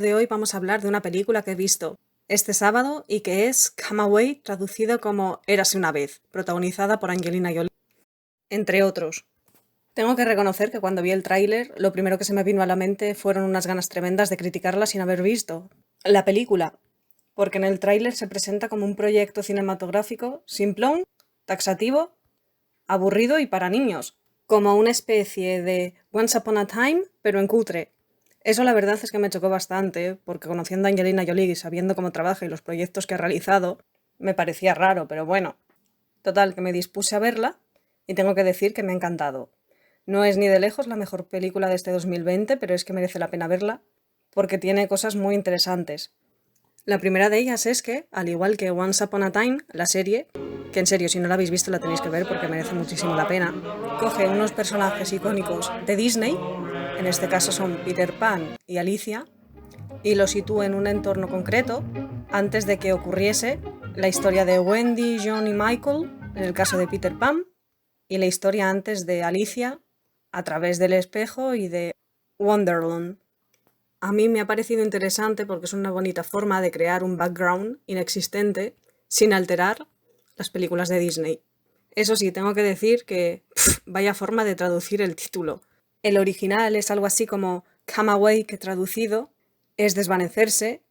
De hoy vamos a hablar de una película que he visto este sábado y que es Come Away, traducido como Érase una vez, protagonizada por Angelina Jolie, entre otros. Tengo que reconocer que cuando vi el tráiler, lo primero que se me vino a la mente fueron unas ganas tremendas de criticarla sin haber visto la película, porque en el tráiler se presenta como un proyecto cinematográfico simplón, taxativo, aburrido y para niños, como una especie de Once Upon a Time, pero en cutre. Eso la verdad es que me chocó bastante, porque conociendo a Angelina Jolie y sabiendo cómo trabaja y los proyectos que ha realizado, me parecía raro, pero bueno. Total, que me dispuse a verla y tengo que decir que me ha encantado. No es ni de lejos la mejor película de este 2020, pero es que merece la pena verla, porque tiene cosas muy interesantes. La primera de ellas es que, al igual que Once Upon a Time, la serie, que en serio si no la habéis visto la tenéis que ver porque merece muchísimo la pena, coge unos personajes icónicos de Disney, en este caso son Peter Pan y Alicia, y los sitúa en un entorno concreto antes de que ocurriese la historia de Wendy, John y Michael, en el caso de Peter Pan, y la historia antes de Alicia a través del espejo y de Wonderland. A mí me ha parecido interesante porque es una bonita forma de crear un background inexistente sin alterar las películas de Disney. Eso sí, tengo que decir que vaya forma de traducir el título. El original es algo así como Come Away, que traducido es desvanecerse,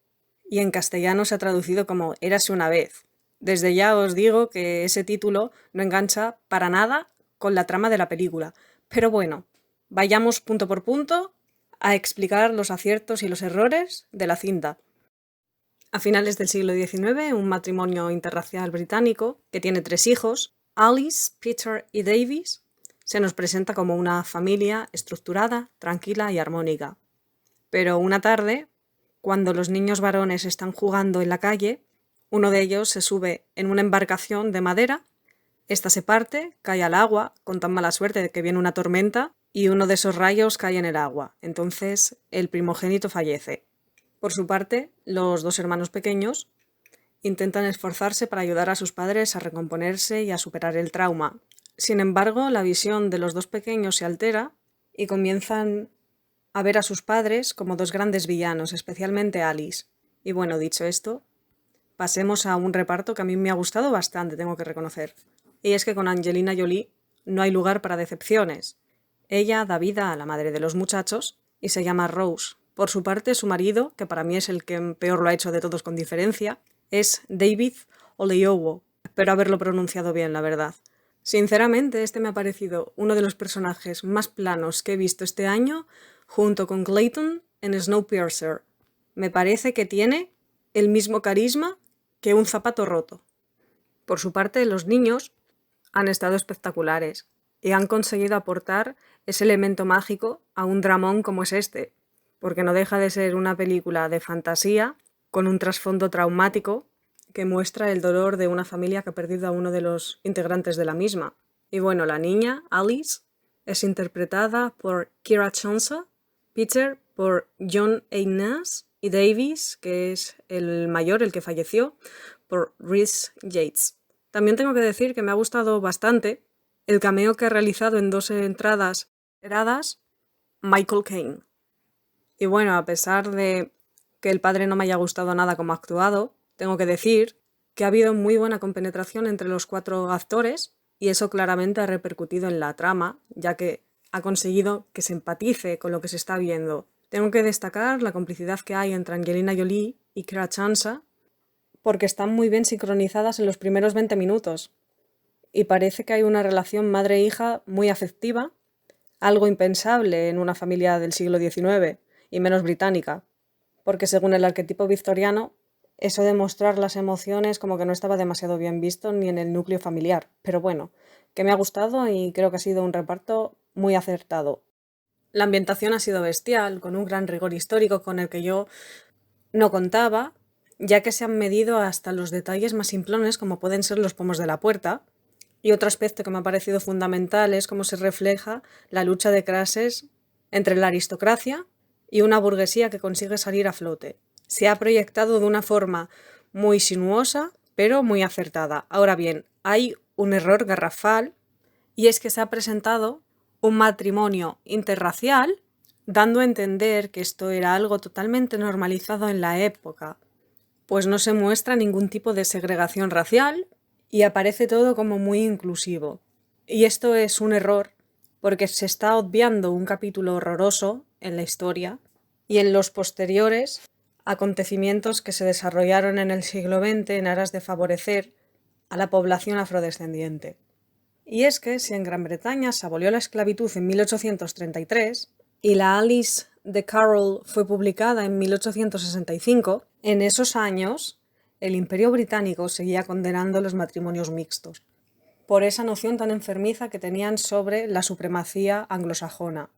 y en castellano se ha traducido como Érase una vez. Desde ya os digo que ese título no engancha para nada con la trama de la película. Pero bueno, vayamos punto por punto a explicar los aciertos y los errores de la cinta. A finales del siglo XIX, un matrimonio interracial británico que tiene 3 hijos, Alice, Peter y Davis, se nos presenta como una familia estructurada, tranquila y armónica. Pero una tarde, cuando los niños varones están jugando en la calle, uno de ellos se sube en una embarcación de madera, esta se parte, cae al agua, con tan mala suerte de que viene una tormenta, y uno de esos rayos cae en el agua. Entonces el primogénito fallece. Por su parte, los 2 hermanos pequeños intentan esforzarse para ayudar a sus padres a recomponerse y a superar el trauma. Sin embargo, la visión de los 2 pequeños se altera y comienzan a ver a sus padres como 2 grandes villanos, especialmente Alice. Y bueno, dicho esto, pasemos a un reparto que a mí me ha gustado bastante, tengo que reconocer. Y es que con Angelina Jolie no hay lugar para decepciones. Ella da vida a la madre de los muchachos y se llama Rose. Por su parte, su marido, que para mí es el que peor lo ha hecho de todos con diferencia, es David Oyelowo. Espero haberlo pronunciado bien, la verdad. Sinceramente, este me ha parecido uno de los personajes más planos que he visto este año, junto con Clayton en Snowpiercer. Me parece que tiene el mismo carisma que un zapato roto. Por su parte, los niños han estado espectaculares y han conseguido aportar ese elemento mágico a un dramón como es este, porque no deja de ser una película de fantasía con un trasfondo traumático que muestra el dolor de una familia que ha perdido a uno de los integrantes de la misma. Y bueno, la niña, Alice, es interpretada por Kira Chonsa, Peter por John Agness y Davis, que es el mayor, el que falleció, por Rhys Yates. También tengo que decir que me ha gustado bastante el cameo que ha realizado en 2 entradas esperadas Michael Caine. Y bueno, a pesar de que el padre no me haya gustado nada como ha actuado, tengo que decir que ha habido muy buena compenetración entre los 4 actores y eso claramente ha repercutido en la trama, ya que ha conseguido que se empatice con lo que se está viendo. Tengo que destacar la complicidad que hay entre Angelina Jolie y Kira Chansa, porque están muy bien sincronizadas en los primeros 20 minutos. Y parece que hay una relación madre-hija muy afectiva, algo impensable en una familia del siglo XIX, y menos británica, porque según el arquetipo victoriano, eso de mostrar las emociones como que no estaba demasiado bien visto ni en el núcleo familiar. Pero bueno, que me ha gustado y creo que ha sido un reparto muy acertado. La ambientación ha sido bestial, con un gran rigor histórico con el que yo no contaba, ya que se han medido hasta los detalles más simplones como pueden ser los pomos de la puerta. Y otro aspecto que me ha parecido fundamental es cómo se refleja la lucha de clases entre la aristocracia y una burguesía que consigue salir a flote. Se ha proyectado de una forma muy sinuosa, pero muy acertada. Ahora bien, hay un error garrafal y es que se ha presentado un matrimonio interracial dando a entender que esto era algo totalmente normalizado en la época, pues no se muestra ningún tipo de segregación racial y aparece todo como muy inclusivo. Y esto es un error porque se está obviando un capítulo horroroso en la historia y en los posteriores acontecimientos que se desarrollaron en el siglo XX en aras de favorecer a la población afrodescendiente. Y es que si en Gran Bretaña se abolió la esclavitud en 1833 y la Alice de Carroll fue publicada en 1865, en esos años el Imperio Británico seguía condenando los matrimonios mixtos, por esa noción tan enfermiza que tenían sobre la supremacía anglosajona.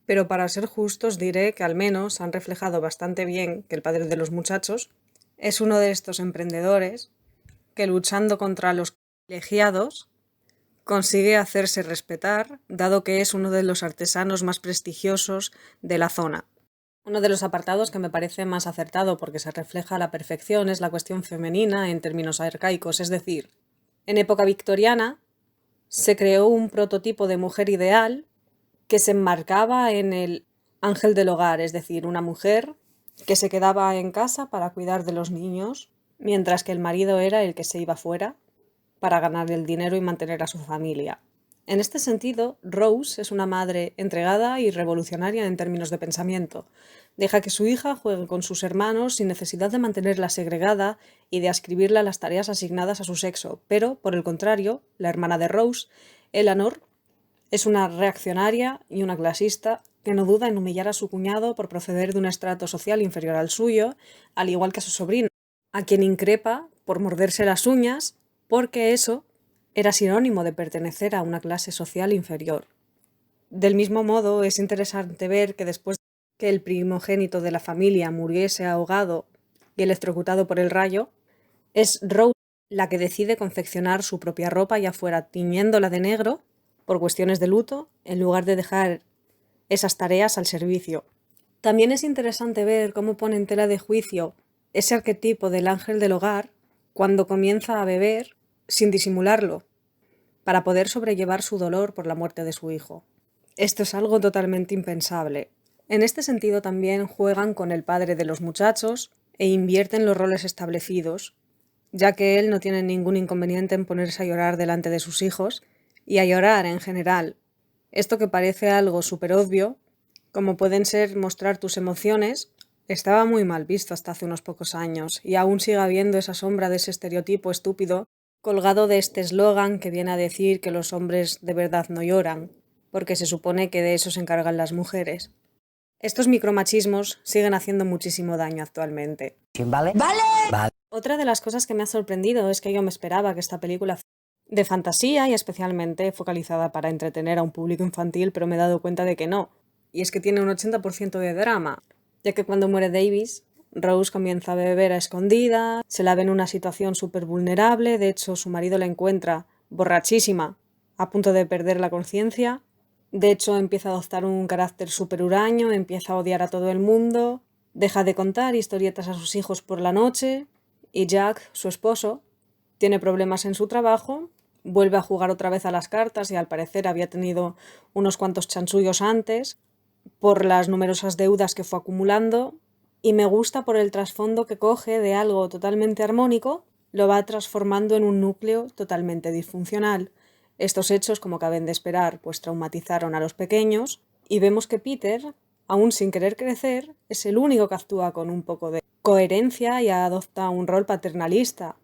Pero para ser justos diré que al menos han reflejado bastante bien que el padre de los muchachos es uno de estos emprendedores que, luchando contra los privilegiados, consigue hacerse respetar, dado que es uno de los artesanos más prestigiosos de la zona. Uno de los apartados que me parece más acertado porque se refleja a la perfección es la cuestión femenina en términos arcaicos, es decir, en época victoriana se creó un prototipo de mujer ideal que se enmarcaba en el ángel del hogar, es decir, una mujer que se quedaba en casa para cuidar de los niños, mientras que el marido era el que se iba fuera para ganar el dinero y mantener a su familia. En este sentido, Rose es una madre entregada y revolucionaria en términos de pensamiento. Deja que su hija juegue con sus hermanos sin necesidad de mantenerla segregada y de ascribirle a las tareas asignadas a su sexo, pero, por el contrario, la hermana de Rose, Eleanor, es una reaccionaria y una clasista que no duda en humillar a su cuñado por proceder de un estrato social inferior al suyo, al igual que a su sobrino, a quien increpa por morderse las uñas porque eso era sinónimo de pertenecer a una clase social inferior. Del mismo modo, es interesante ver que después de que el primogénito de la familia muriese ahogado y electrocutado por el rayo, es Rose la que decide confeccionar su propia ropa ya fuera tiñéndola de negro por cuestiones de luto, en lugar de dejar esas tareas al servicio. También es interesante ver cómo pone en tela de juicio ese arquetipo del ángel del hogar cuando comienza a beber sin disimularlo, para poder sobrellevar su dolor por la muerte de su hijo. Esto es algo totalmente impensable. En este sentido también juegan con el padre de los muchachos e invierten los roles establecidos, ya que él no tiene ningún inconveniente en ponerse a llorar delante de sus hijos y a llorar en general. Esto que parece algo súper obvio, como pueden ser mostrar tus emociones, estaba muy mal visto hasta hace unos pocos años y aún sigue habiendo esa sombra de ese estereotipo estúpido colgado de este eslogan que viene a decir que los hombres de verdad no lloran, porque se supone que de eso se encargan las mujeres. Estos micromachismos siguen haciendo muchísimo daño actualmente. ¿Vale? Vale. Otra de las cosas que me ha sorprendido es que yo me esperaba que esta película fuera de fantasía y especialmente focalizada para entretener a un público infantil, pero me he dado cuenta de que no. Y es que tiene un 80% de drama, ya que cuando muere Davis, Rose comienza a beber a escondidas, se la ve en una situación súper vulnerable, de hecho su marido la encuentra borrachísima, a punto de perder la conciencia. De hecho empieza a adoptar un carácter súper huraño, empieza a odiar a todo el mundo, deja de contar historietas a sus hijos por la noche y Jack, su esposo, tiene problemas en su trabajo, vuelve a jugar otra vez a las cartas y al parecer había tenido unos cuantos chanchullos antes por las numerosas deudas que fue acumulando y me gusta por el trasfondo que coge de algo totalmente armónico, lo va transformando en un núcleo totalmente disfuncional. Estos hechos, como caben de esperar, pues traumatizaron a los pequeños y vemos que Peter, aún sin querer crecer, es el único que actúa con un poco de coherencia y adopta un rol paternalista.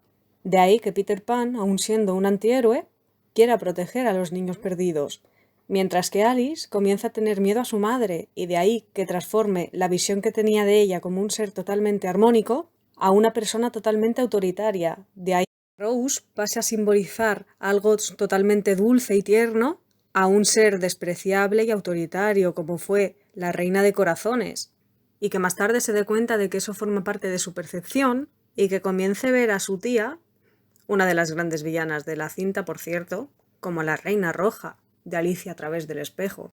De ahí que Peter Pan, aun siendo un antihéroe, quiera proteger a los niños perdidos, mientras que Alice comienza a tener miedo a su madre y de ahí que transforme la visión que tenía de ella como un ser totalmente armónico a una persona totalmente autoritaria. De ahí que Rose pase a simbolizar algo totalmente dulce y tierno a un ser despreciable y autoritario como fue la Reina de Corazones, y que más tarde se dé cuenta de que eso forma parte de su percepción y que comience a ver a su tía, una de las grandes villanas de la cinta, por cierto, como la Reina Roja de Alicia a través del espejo.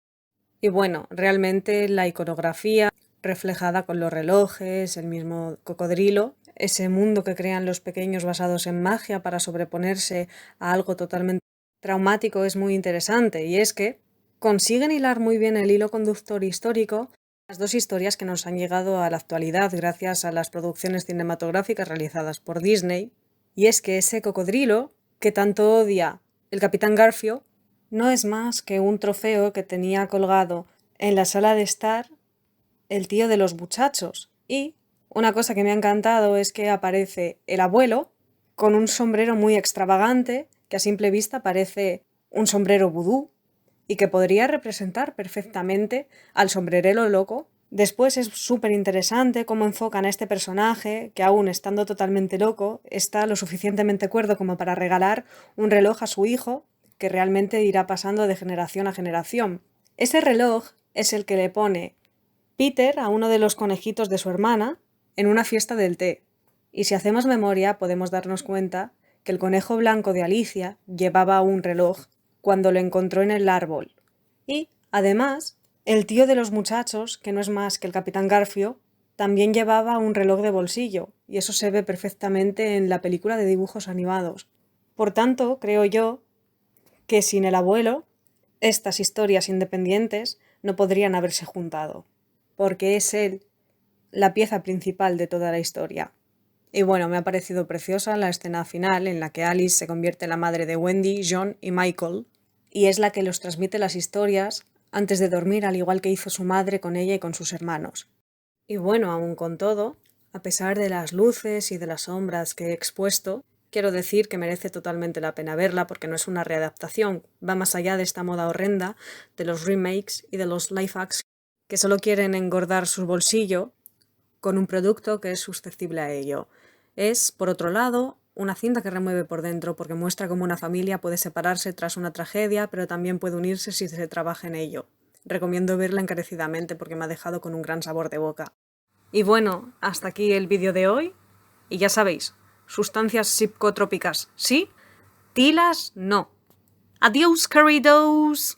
Y bueno, realmente la iconografía reflejada con los relojes, el mismo cocodrilo, ese mundo que crean los pequeños basados en magia para sobreponerse a algo totalmente traumático es muy interesante, y es que consiguen hilar muy bien el hilo conductor histórico Las dos historias que nos han llegado a la actualidad gracias a las producciones cinematográficas realizadas por Disney, y es que ese cocodrilo que tanto odia el Capitán Garfio no es más que un trofeo que tenía colgado en la sala de estar el tío de los muchachos. Y una cosa que me ha encantado es que aparece el abuelo con un sombrero muy extravagante que a simple vista parece un sombrero vudú y que podría representar perfectamente al sombrerero loco. Después es súper interesante cómo enfocan a este personaje que, aún estando totalmente loco, está lo suficientemente cuerdo como para regalar un reloj a su hijo que realmente irá pasando de generación a generación. Ese reloj es el que le pone Peter a uno de los conejitos de su hermana en una fiesta del té. Y si hacemos memoria podemos darnos cuenta que el conejo blanco de Alicia llevaba un reloj cuando lo encontró en el árbol. Y, además, el tío de los muchachos, que no es más que el Capitán Garfio, también llevaba un reloj de bolsillo, y eso se ve perfectamente en la película de dibujos animados. Por tanto, creo yo que sin el abuelo, estas historias independientes no podrían haberse juntado, porque es él la pieza principal de toda la historia. Y bueno, me ha parecido preciosa la escena final en la que Alice se convierte en la madre de Wendy, John y Michael, y es la que los transmite las historias antes de dormir, al igual que hizo su madre con ella y con sus hermanos. Y bueno, aún con todo, a pesar de las luces y de las sombras que he expuesto, quiero decir que merece totalmente la pena verla porque no es una readaptación, va más allá de esta moda horrenda de los remakes y de los live action que solo quieren engordar su bolsillo con un producto que es susceptible a ello. Es, por otro lado, una cinta que remueve por dentro porque muestra cómo una familia puede separarse tras una tragedia, pero también puede unirse si se trabaja en ello. Recomiendo verla encarecidamente porque me ha dejado con un gran sabor de boca. Y bueno, hasta aquí el vídeo de hoy. Y ya sabéis, sustancias psicotrópicas sí, tilas no. Adiós, queridos.